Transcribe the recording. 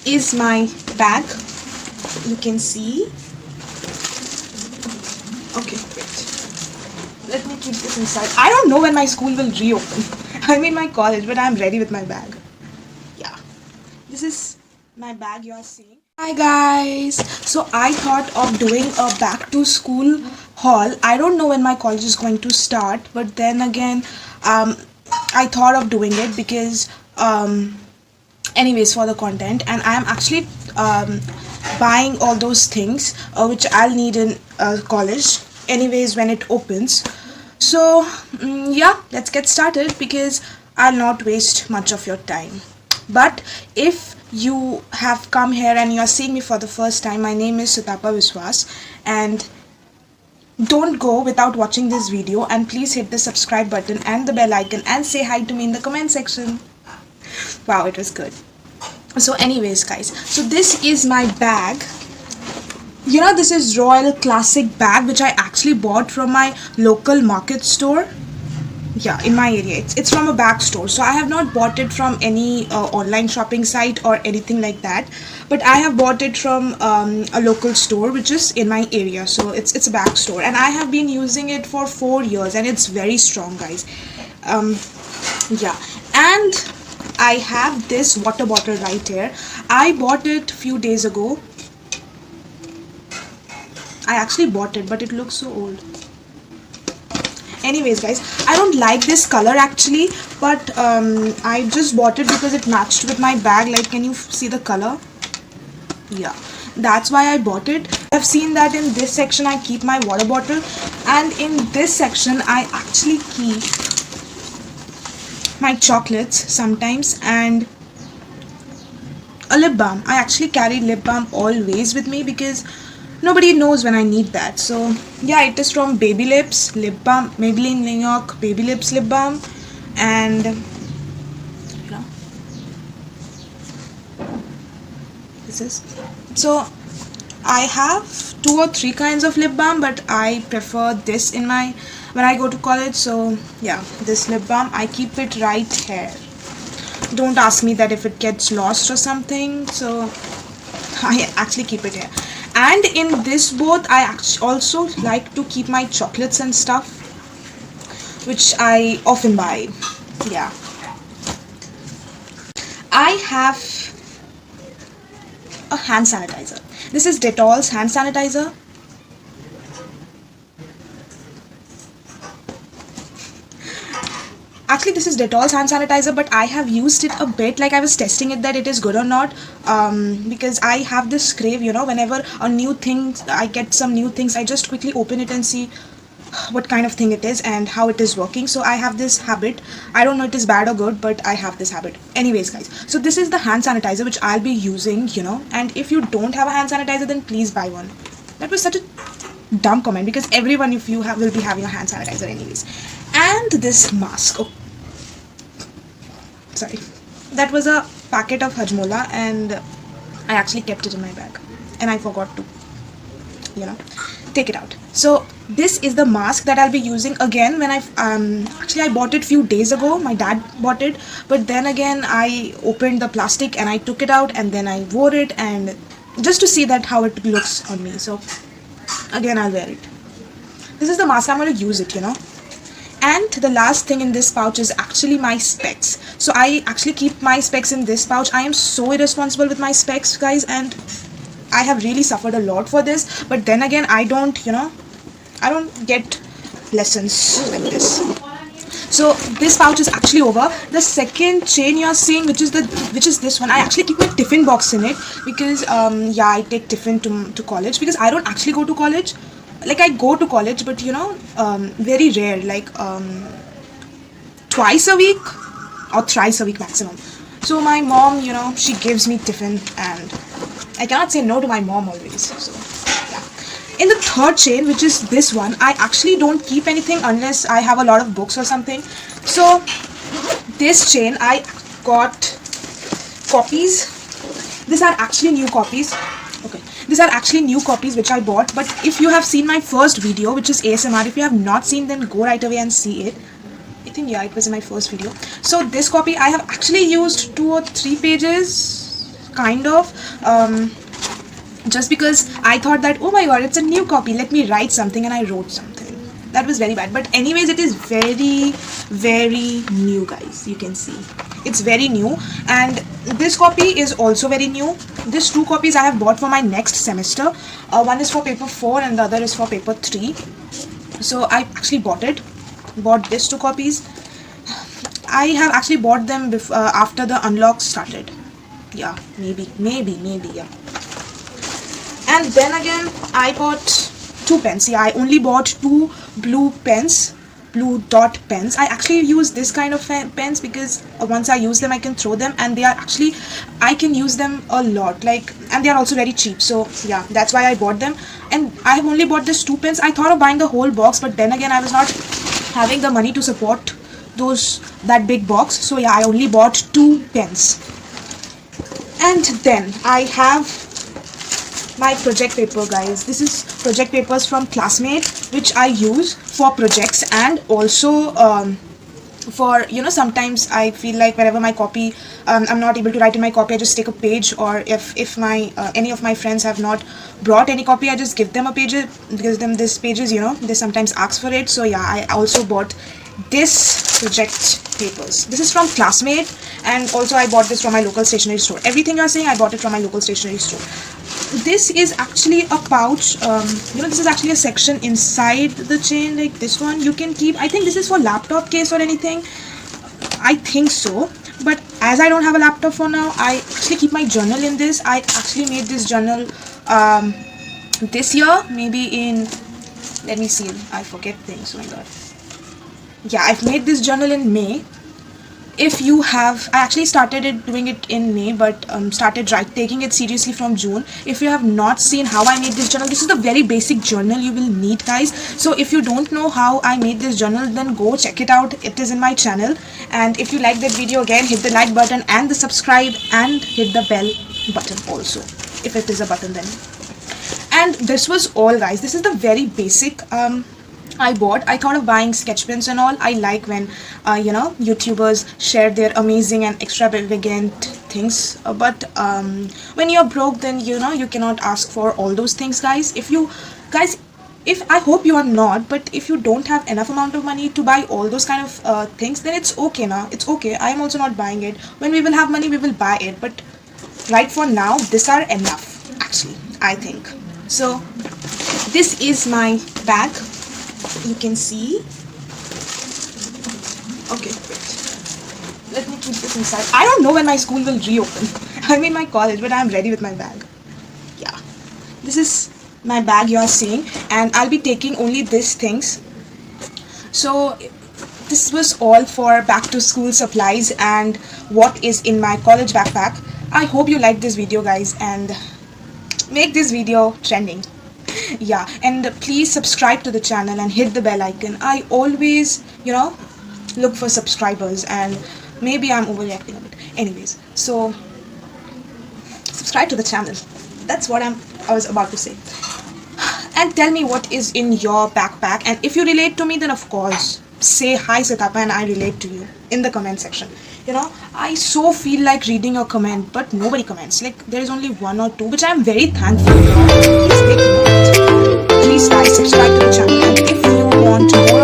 Is my bag. You can see. Okay, wait. Let me keep this inside. I don't know when my school will reopen. I mean my college, but I'm ready with my bag. Yeah. This is my bag you are seeing. Hi guys. So I thought of doing a back to school haul. I don't know when my college is going to start, but then again, I thought of doing it because anyways for the content, and I am actually buying all those things which I'll need in college anyways when it opens. So yeah, let's get started because I'll not waste much of your time. But if you have come here and you're seeing me for the first time, my name is Sutapa Viswas, and don't go without watching this video, and please hit the subscribe button and the bell icon and say hi to me in the comment section. Wow, it was good. So anyways guys, so this is my bag. This is Royal Classic bag which I actually bought from my local market store. Yeah, in my area. It's from a bag store, so I have not bought it from any online shopping site or anything like that, but I have bought it from a local store which is in my area. So it's a bag store, and I have been using it for 4 years, and it's very strong guys. Yeah, and I have this water bottle right here. I bought it few days ago. I actually bought it, but it looks so old. Anyways guys, I don't like this color actually, but I just bought it because it matched with my bag. Like, can you see the color? Yeah, that's why I bought it. I've seen that in this section I keep my water bottle, and in this section I actually keep my chocolates sometimes, and a lip balm. I actually carry lip balm always with me because nobody knows when I need that. So yeah, it is from Baby Lips lip balm, Maybelline New York Baby Lips lip balm, and this is. So I have 2 or 3 kinds of lip balm, but I prefer this in my when I go to college. So yeah, this lip balm, I keep it right here. Don't ask me that if it gets lost or something, so I actually keep it here. And in this both, I also like to keep my chocolates and stuff, which I often buy. Yeah, I have a hand sanitizer. This is Dettol's hand sanitizer. Actually, this is Dettol's hand sanitizer, but I have used it a bit. Like, I was testing it that it is good or not, because I have this crave, whenever a new thing, I get some new things, I just quickly open it and see what kind of thing it is and how it is working. So I have this habit. I don't know it is bad or good, but I have this habit. Anyways guys, so this is the hand sanitizer which I'll be using, and if you don't have a hand sanitizer, then please buy one. That was such a dumb comment, because everyone, if you have, will be having a hand sanitizer anyways. And this mask. Oh, sorry, that was a packet of Hajmola, and I actually kept it in my bag, and I forgot to take it out. So this is the mask that I'll be using again when actually I bought it few days ago. My dad bought it, but then again I opened the plastic and I took it out, and then I wore it, and just to see that how it looks on me. So again I'll wear it. This is the mask. I'm going to use it. And the last thing in this pouch is actually my specs. So I actually keep my specs in this pouch. I am so irresponsible with my specs guys, and I have really suffered a lot for this, but then again I don't get lessons like this. So this pouch is actually over. The second chain you're seeing, which is this one, I actually keep my tiffin box in it because yeah, I take tiffin to college, because I don't actually go to college. Like, I go to college, but very rare, like twice a week or thrice a week maximum. So my mom, she gives me tiffin, and I cannot say no to my mom always. So yeah. In the third chain, which is this one, I actually don't keep anything unless I have a lot of books or something. So this chain, I got copies. These are actually new copies. Okay, these are actually new copies which I bought. But if you have seen my first video, which is ASMR, if you have not seen, then go right away and see it. I think, yeah, it was in my first video. So this copy, I have actually used 2 or 3 pages. kind of just because I thought that, oh my god, it's a new copy, let me write something, and I wrote something. That was very bad. But anyways, it is very new, guys. You can see it's very new, and this copy is also very new. These two copies I have bought for my next semester. One is for paper 4 and the other is for paper 3. So I actually bought these two copies. I have actually bought them after the unlock started. Yeah, maybe, yeah. And then again, I bought 2 pens. Yeah, I only bought 2 blue pens, blue dot pens. I actually use this kind of pens because once I use them, I can throw them, and they are actually, I can use them a lot. Like, and they are also very cheap. So yeah, that's why I bought them. And I have only bought these 2 pens. I thought of buying the whole box, but then again, I was not having the money to support that big box. So yeah, I only bought 2 pens. And then I have my project paper, guys. This is project papers from Classmate, which I use for projects, and also for, you know, sometimes I feel like whenever my copy, I'm not able to write in my copy, I just take a page, or if my any of my friends have not brought any copy, I just give them a page, because them this pages, you know, they sometimes ask for it. So yeah, I also bought this project papers. This is from Classmate, and also I bought this from my local stationery store. Everything you're saying, I bought it from my local stationery store. This is actually a pouch. You know, this is actually a section inside the chain, like this one. You can keep, I think this is for laptop case or anything, I think so. But as I don't have a laptop for now, I actually keep my journal in this. I actually made this journal this year, maybe in, let me see, I forget things, oh my god. Yeah, I've made this journal in May. If you have, I actually started doing it in May, but started taking it seriously from June. If you have not seen how I made this journal, this is the very basic journal you will need, guys. So if you don't know how I made this journal, then go check it out. It is in my channel. And if you like that video, again, hit the like button and the subscribe, and hit the bell button also, if it is a button then. And this was all, guys. This is the very basic I bought. I thought of buying sketch pens and all. I like when you know, YouTubers share their amazing and extravagant things, but when you're broke, then you know, you cannot ask for all those things, guys. If I hope you are not, but if you don't have enough amount of money to buy all those kind of things, then it's okay now. It's okay. I am also not buying it. When we will have money, we will buy it, but right for now, these are enough, actually, I think. So this is my bag. You can see. Okay, wait. Let me keep this inside. I don't know when my school will reopen. I mean my college, but I'm ready with my bag. Yeah. This is my bag you are seeing, and I'll be taking only these things. So this was all for back to school supplies and what is in my college backpack. I hope you liked this video, guys, and make this video trending. Yeah, and please subscribe to the channel and hit the bell icon. I always, you know, look for subscribers, and maybe I'm overreacting a bit. Anyways, so subscribe to the channel. That's what I was about to say. And tell me what is in your backpack, and if you relate to me, then of course say hi Sitapa and I relate to you in the comment section. You know, I so feel like reading a comment, but nobody comments. Like, there is only 1 or 2, which I am very thankful for. Please take note. Please guys, subscribe to the channel, and if you want more